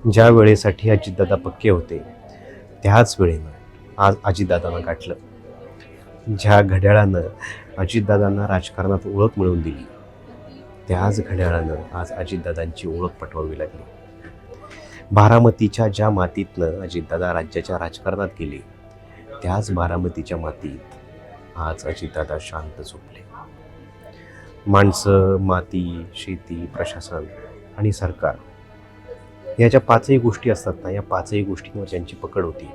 ज्या वेळेसाठी अजितदादा पक्के होते त्याच वेळेनं आज अजितदादांना गाठलं. ज्या घड्याळानं अजितदादांना राजकारणात ओळख मिळवून दिली त्याच घड्याळानं आज अजितदादांची ओळख पटवावी लागली. बारामतीच्या ज्या मातीतनं अजितदादा राज्याच्या राजकारणात गेले त्याच बारामतीच्या मातीत आज अजितदादा शांत झोपले. माणसं, माती, शेती, प्रशासन आणि सरकार या ज्या पाचही गोष्टी असतात ना, या पाचही गोष्टींवर ज्यांची पकड होती,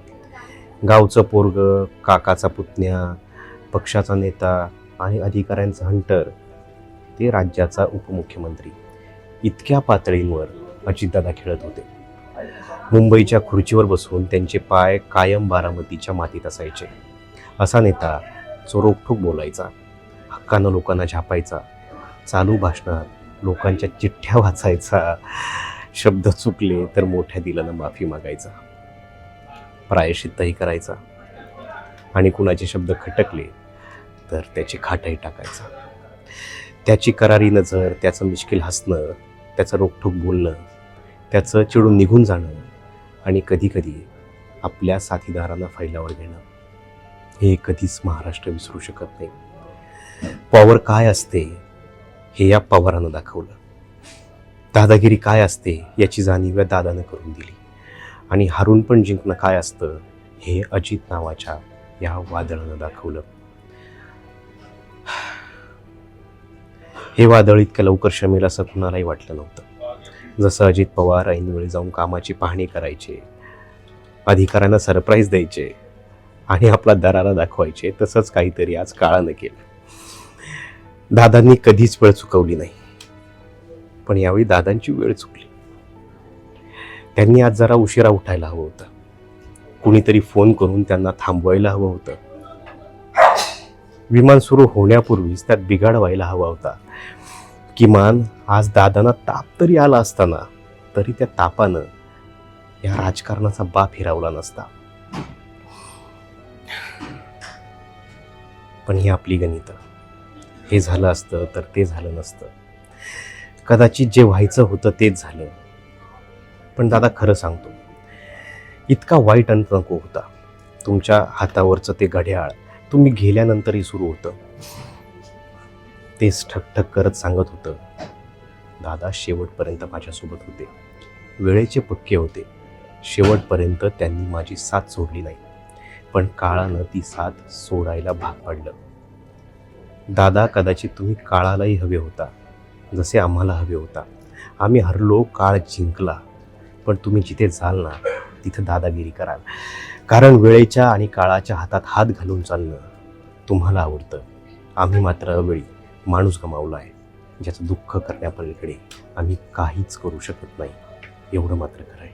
गावचं पोरग, काकाचा पुतण्या, पक्षाचा नेता आणि अधिकाऱ्यांचा हंटर, ते राज्याचा उपमुख्यमंत्री, इतक्या पातळींवर अजितदादा खेळत होते. मुंबईच्या खुर्चीवर बसून त्यांचे पाय कायम बारामतीच्या मातीत असायचे. असा नेता जो रोखठोक बोलायचा, हक्कानं लोकांना झापायचा, चालू भाषणात लोकांच्या चिठ्ठ्या वाचायचा, शब्द चुकले तर मोठ्या दिलानं माफी मागायचा, प्रायश्चित्तही करायचा आणि कुणाचे शब्द खटकले तर त्याची खाटही टाकायचा. त्याची करारी नजर, त्याचं मिश्किल हसणं, त्याचं रोखठोक बोलणं, त्याचं चिडून निघून जाणं आणि कधीकधी आपल्या साथीदारांना फैलावर घेणं, हे कधीच महाराष्ट्र विसरू शकत नाही. पॉवर काय असते हे या पवारानं दाखवलं. दादागिरी काय असते याची जाणीव या दादानं करून दिली. आणि हारून पण जिंकणं काय असतं हे अजित नावाच्या या वादळानं दाखवलं. हे वादळ इतक्या लवकर शमेल असं कुणालाही वाटलं नव्हतं. जसं अजित पवार ऐनवेळी जाऊन कामाची पाहणी करायचे, अधिकाऱ्यांना सरप्राईज द्यायचे आणि आपला दरारा दाखवायचे, तसंच काहीतरी आज काळानं केलं. दादांनी कधीच वेळ चुकवली नाही, पण यावेळी दादांची वेळ चुकली. त्यांनी आज जरा उशिरा उठायला हवं होतं. कुणीतरी फोन करून त्यांना थांबवायला हवं होतं. विमान सुरू होण्यापूर्वीच त्यात बिघाड व्हायला हवा होता. किमान आज दादांना ताप तरी आला असताना तरी त्या तापानं या राजकारणाचा बाप हिरावला नसता. पण ही आपली गणितं. हे झालं असतं तर ते झालं नसतं. कदाचित जे व्हायचं होतं तेच झालं. पण दादा खरं सांगतो, इतका वाईट अंत नको होता. तुमच्या हातावरचं ते घड्याळ तुम्ही गेल्यानंतरही सुरू होतं. तेच ठकठक करत सांगत होतं, दादा शेवटपर्यंत माझ्यासोबत होते, वेळेचे पक्के होते, शेवटपर्यंत त्यांनी माझी साथ सोडली नाही. पण काळानं ती साथ सोडायला भाग पाडलं. दादा कदाचित तुम्ही काळालाही हवे होता जसे आम्हाला हवे होता. आम्ही हरलो, काळ जिंकला. पण तुम्ही जिथे जाल ना तिथं दादागिरी कराल. कारण वेळेच्या आणि काळाच्या हातात हात घालून चालणं तुम्हाला आवडतं. आम्ही मात्र अवेळी माणूस गमावला आहे, ज्याचं दुःख करण्यापलीकडे आम्ही काहीच करू शकत नाही, एवढं मात्र खरं आहे.